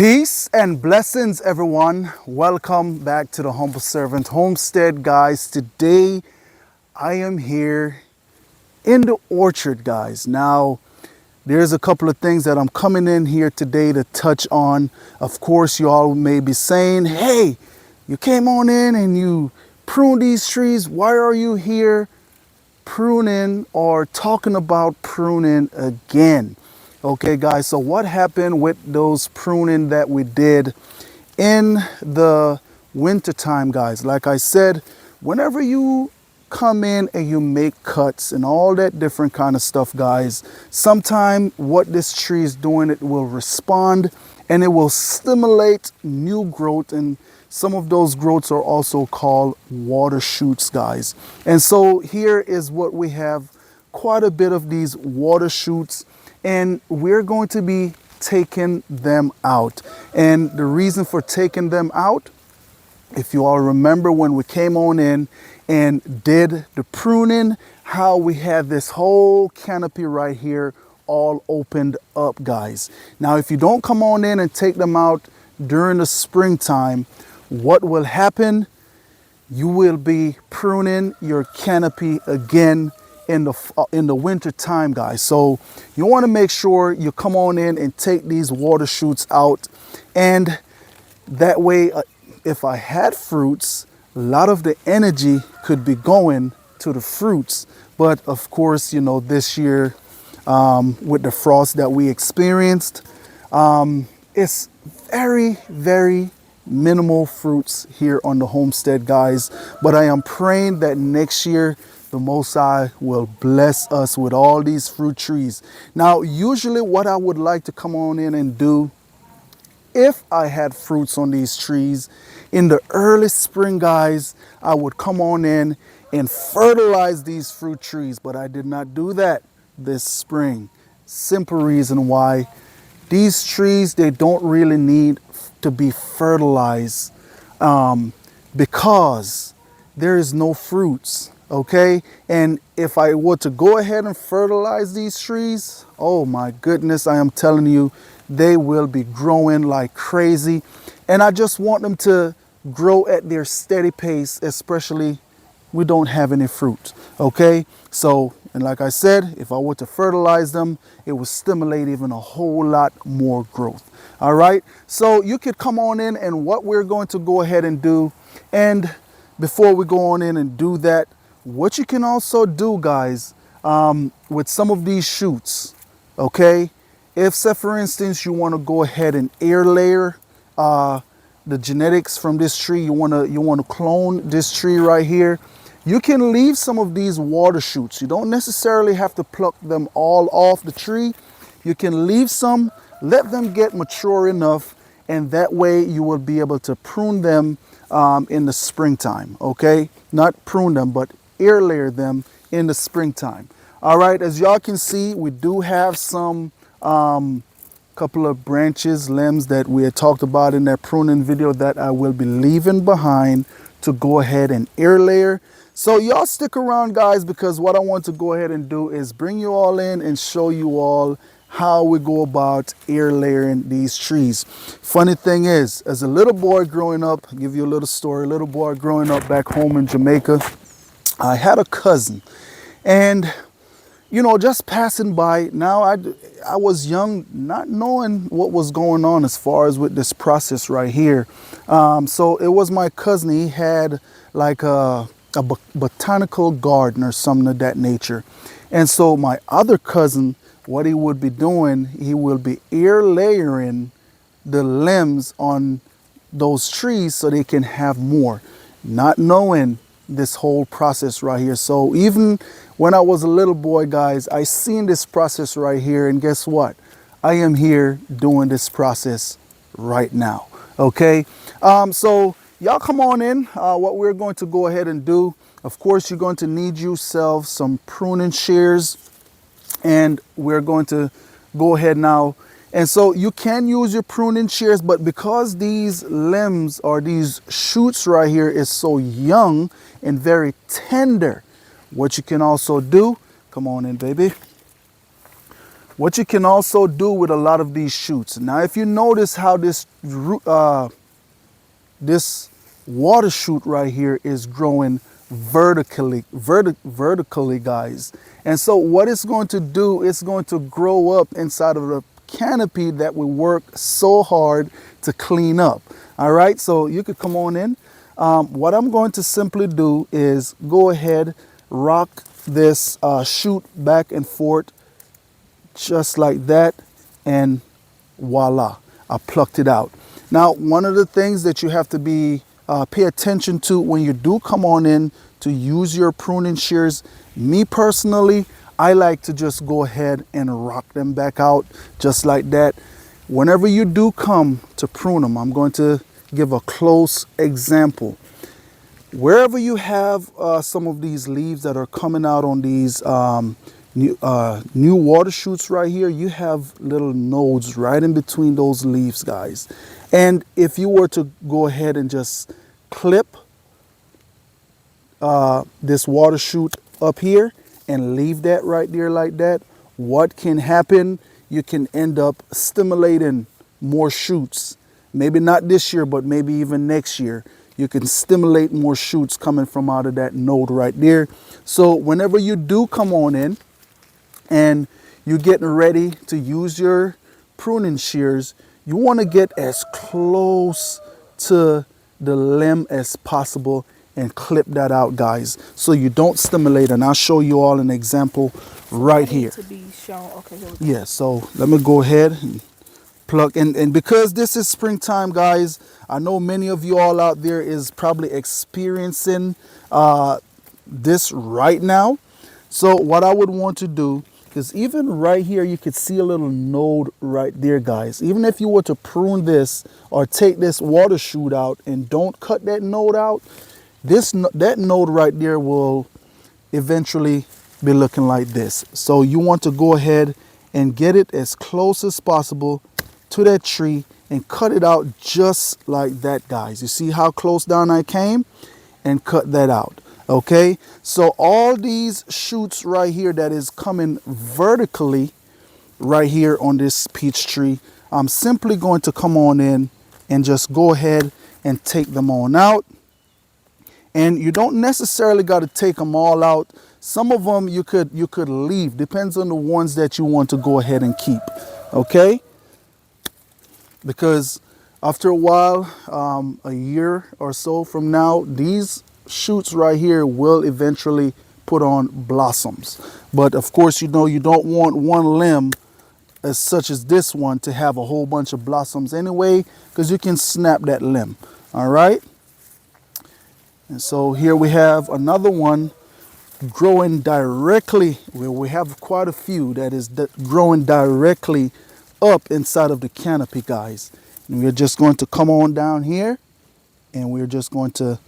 Peace and blessings, everyone. Welcome back to the Humble Servant Homestead, guys. Today I am here in the orchard, guys. Now there's a couple of things that I'm coming in here today to touch on. Of course, you all may be saying, hey, you came on in and you pruned these trees. Why are you here pruning or talking about pruning again? Okay, guys, so what happened with those pruning that we did in the winter time, guys? Like I said, whenever you come in and you make cuts and all that different kind of stuff, guys, sometime what this tree is doing, it will respond and it will stimulate new growth, and some of those growths are also called water shoots, guys. And so here is what we have: quite a bit of these water shoots, and we're going to be taking them out. And the reason for taking them out, if you all remember when we came on in and did the pruning, how we had this whole canopy right here all opened up, guys. Now, if you don't come on in and take them out during the springtime, what will happen? You will be pruning your canopy again in the winter time, guys. So you want to make sure you come on in and take these water shoots out, and that way if I had fruits, a lot of the energy could be going to the fruits. But of course, you know, this year with the frost that we experienced, it's very minimal fruits here on the homestead, guys. But I am praying that next year the Most High will bless us with all these fruit trees. Now, usually what I would like to come on in and do, if I had fruits on these trees in the early spring, guys, I would come on in and fertilize these fruit trees. But I did not do that this spring. Simple reason why: these trees, they don't really need to be fertilized because there is no fruits. Okay, and if I were to go ahead and fertilize these trees, oh my goodness, I am telling you, they will be growing like crazy. And I just want them to grow at their steady pace, especially we don't have any fruit. Okay, so, and like I said, if I were to fertilize them, it would stimulate even a whole lot more growth. All right, so you could come on in, and what we're going to go ahead and do, and before we go on in and do that, what you can also do, guys, with some of these shoots, okay, if, say for instance, you want to go ahead and air layer the genetics from this tree, you want to clone this tree right here, you can leave some of these water shoots. You don't necessarily have to pluck them all off the tree. You can leave some, let them get mature enough, and that way you will be able to prune them in the springtime. Okay, not prune them, but air layer them in the springtime. All right, as y'all can see, we do have some couple of branches, limbs that we had talked about in that pruning video that I will be leaving behind to go ahead and air layer. So y'all stick around, guys, because what I want to go ahead and do is bring you all in and show you all how we go about air layering these trees. Funny thing is, as a little boy growing up, I'll give you a little story. A little boy growing up back home in Jamaica, I had a cousin, and you know, just passing by. Now I was young, not knowing what was going on as far as with this process right here. So it was my cousin. He had like a botanical garden or something of that nature. And so my other cousin, what he would be doing, he will be air layering the limbs on those trees so they can have more, not knowing this whole process right here. So even when I was a little boy, guys, I seen this process right here, and guess what? I am here doing this process right now. Okay, so y'all come on in. What we're going to go ahead and do, of course, you're going to need yourself some pruning shears, and we're going to go ahead now. And so you can use your pruning shears, but because these limbs or these shoots right here is so young and very tender, what you can also do, come on in, baby. What you can also do with a lot of these shoots. Now, if you notice how this water shoot right here is growing vertically, guys. And so what it's going to do, it's going to grow up inside of the canopy that we work so hard to clean up. All right, so you could come on in. What I'm going to simply do is go ahead, rock this shoot back and forth just like that, and voila, I plucked it out. Now, one of the things that you have to pay attention to when you do come on in to use your pruning shears, me personally, I like to just go ahead and rock them back out just like that. Whenever you do come to prune them, I'm going to give a close example. Wherever you have some of these leaves that are coming out on these new water shoots right here, you have little nodes right in between those leaves, guys. And if you were to go ahead and just clip this water shoot up here and leave that right there like that, what can happen? You can end up stimulating more shoots. Maybe not this year, but maybe even next year. You can stimulate more shoots coming from out of that node right there. So whenever you do come on in and you're getting ready to use your pruning shears, you want to get as close to the limb as possible and clip that out, guys, so you don't stimulate. And I'll show you all an example right here. To be shown. Okay, here we go. Yeah, so let me go ahead and pluck. And because this is springtime, guys, I know many of you all out there is probably experiencing this right now. So what I would want to do is, even right here, you could see a little node right there, guys. Even if you were to prune this or take this water shoot out and don't cut that node out, that node right there will eventually be looking like this. So you want to go ahead and get it as close as possible to that tree and cut it out just like that, guys. You see how close down I came and cut that out. Okay, so all these shoots right here that is coming vertically right here on this peach tree, I'm simply going to come on in and just go ahead and take them on out. And you don't necessarily got to take them all out. Some of them you could leave. Depends on the ones that you want to go ahead and keep. Okay, because after a while, a year or so from now, these shoots right here will eventually put on blossoms. But of course, you know, you don't want one limb as such as this one to have a whole bunch of blossoms anyway, because you can snap that limb. All right, and so here we have another one growing directly, where we have quite a few that is growing directly up inside of the canopy, guys. And we're just going to come on down here and we're just going to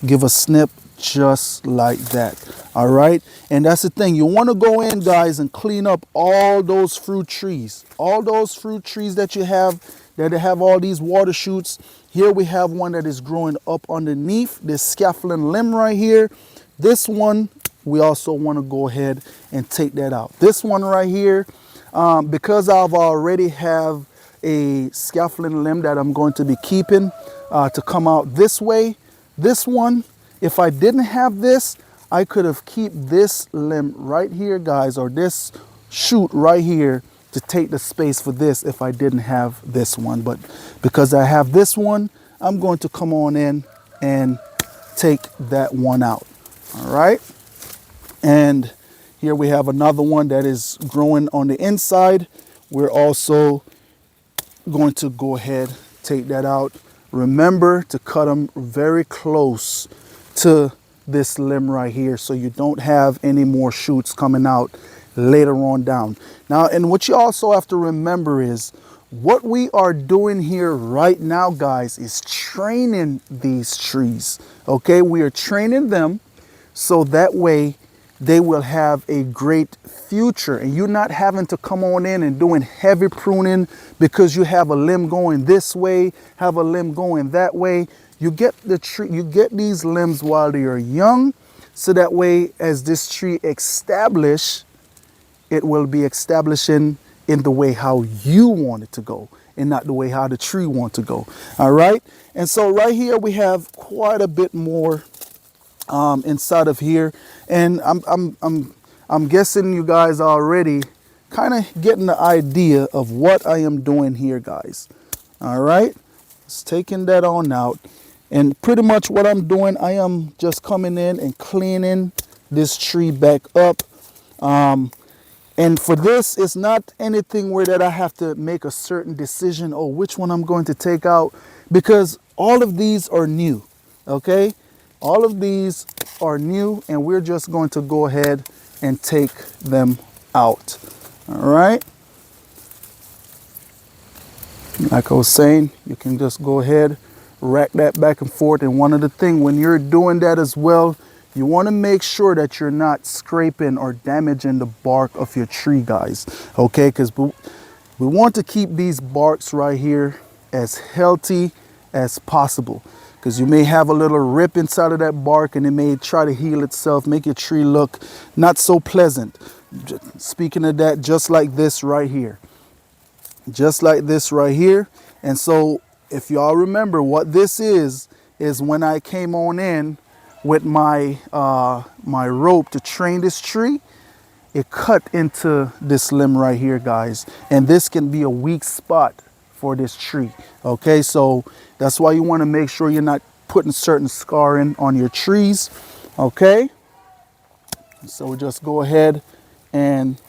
give a snip just like that. All right, and that's the thing, you want to go in, guys, and clean up all those fruit trees, that you have that have all these water shoots. Here we have one that is growing up underneath this scaffolding limb right here. This one we also want to go ahead and take that out. This one right here, because I've already have a scaffolding limb that I'm going to be keeping to come out this way. This one, if I didn't have this, I could have keep this limb right here, guys, or this shoot right here to take the space for this if I didn't have this one. But because I have this one, I'm going to come on in and take that one out. All right. And here we have another one that is growing on the inside. We're also going to go ahead, take that out. Remember to cut them very close to this limb right here so you don't have any more shoots coming out later on down. Now, and what you also have to remember is what we are doing here right now, guys, is training these trees. Okay, we are training them so that way they will have a great future, and you're not having to come on in and doing heavy pruning because you have a limb going this way, have a limb going that way. You get the tree, you get these limbs while they are young, so that way as this tree establish, it will be establishing in the way how you want it to go and not the way how the tree want to go. All right. And so right here we have quite a bit more inside of here, and I'm guessing you guys are already kind of getting the idea of what I am doing here, guys. All right, just taking that on out, and pretty much what I'm doing, I am just coming in and cleaning this tree back up. And for this, it's not anything where that I have to make a certain decision or which one I'm going to take out, because all of these are new. Okay, all of these are new, and we're just going to go ahead and take them out. All right. Like I was saying, you can just go ahead, rack that back and forth. And one of the things when you're doing that as well, you want to make sure that you're not scraping or damaging the bark of your tree, guys. Okay, because we want to keep these barks right here as healthy as possible, because you may have a little rip inside of that bark and it may try to heal itself, make your tree look not so pleasant. Speaking of that, just like this right here. Just like this right here. And so if y'all remember what this is when I came on in with my my rope to train this tree, it cut into this limb right here, guys. And this can be a weak spot for this tree. Okay, so that's why you want to make sure you're not putting certain scarring on your trees. Okay, so we just go ahead and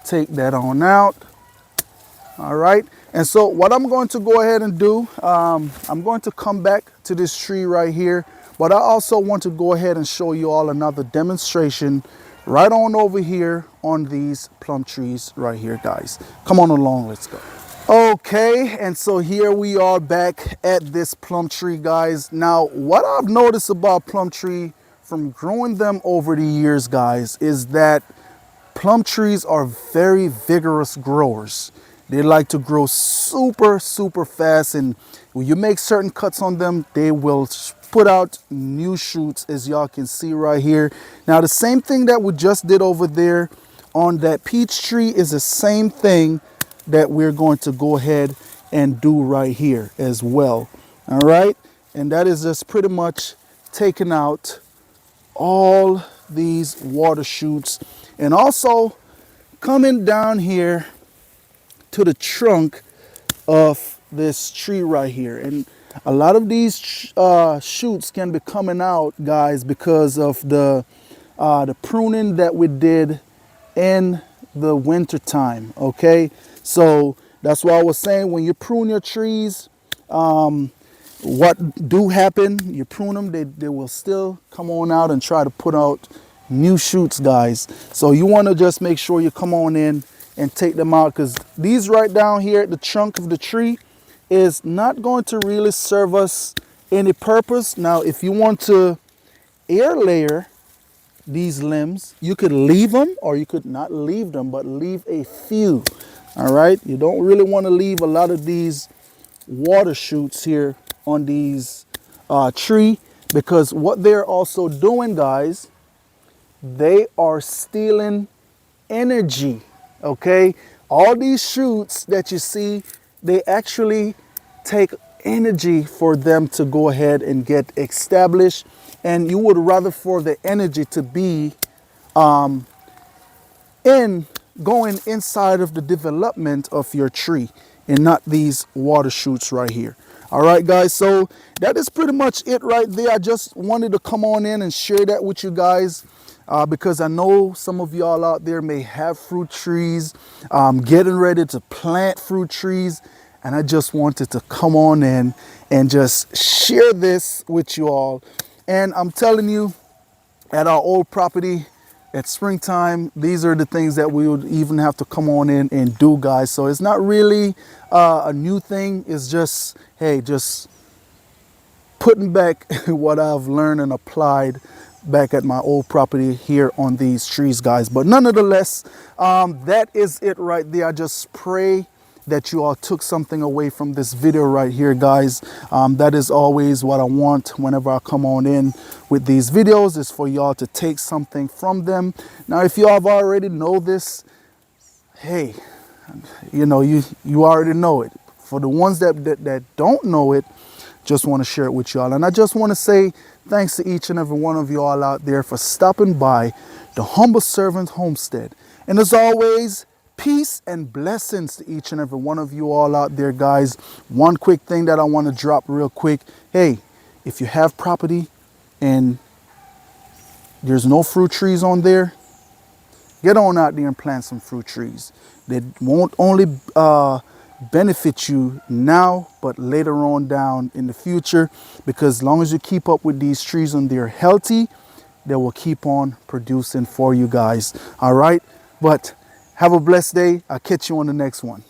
take that on out. All right, and so what I'm going to go ahead and do, I'm going to come back to this tree right here, but I also want to go ahead and show you all another demonstration right on over here on these plum trees right here, guys. Come on along, let's go. Okay, and so here we are back at this plum tree, guys. Now, what I've noticed about plum tree from growing them over the years, guys, is that plum trees are very vigorous growers. They like to grow super, super fast, and when you make certain cuts on them, they will put out new shoots, as y'all can see right here. Now, the same thing that we just did over there on that peach tree is the same thing that we're going to go ahead and do right here as well. All right, and that is just pretty much taking out all these water shoots, and also coming down here to the trunk of this tree right here. And a lot of these shoots can be coming out, guys, because of the pruning that we did in the winter time. Okay, so that's why I was saying, when you prune your trees, what do happen, you prune them, they will still come on out and try to put out new shoots, guys. So you want to just make sure you come on in and take them out, because these right down here at the trunk of the tree is not going to really serve us any purpose. Now, if you want to air layer these limbs, you could leave them, or you could not leave them, but leave a few. All right, you don't really want to leave a lot of these water shoots here on these tree, because what they're also doing, guys, they are stealing energy. Okay, all these shoots that you see, they actually take energy for them to go ahead and get established, and you would rather for the energy to be going inside of the development of your tree and not these water shoots right here. All right, guys, so that is pretty much it right there. I just wanted to come on in and share that with you guys, because I know some of y'all out there may have fruit trees, getting ready to plant fruit trees, and I just wanted to come on in and just share this with you all. And I'm telling you, at our old property, at springtime, these are the things that we would even have to come on in and do, guys. So it's not really a new thing. It's just, hey, just putting back what I've learned and applied back at my old property here on these trees, guys. But nonetheless, that is it right there. I just pray that you all took something away from this video right here, guys. That is always what I want whenever I come on in with these videos, is for y'all to take something from them. Now, if you have already know this, hey, you know, you already know it. For the ones that don't know it, just want to share it with y'all. And I just want to say thanks to each and every one of y'all out there for stopping by the Humble Servant Homestead. And as always, peace and blessings to each and every one of you all out there, guys. One quick thing that I want to drop real quick. Hey, if you have property and there's no fruit trees on there, get on out there and plant some fruit trees. They won't only benefit you now, but later on down in the future, because as long as you keep up with these trees and they're healthy, they will keep on producing for you guys. All right, but have a blessed day. I'll catch you on the next one.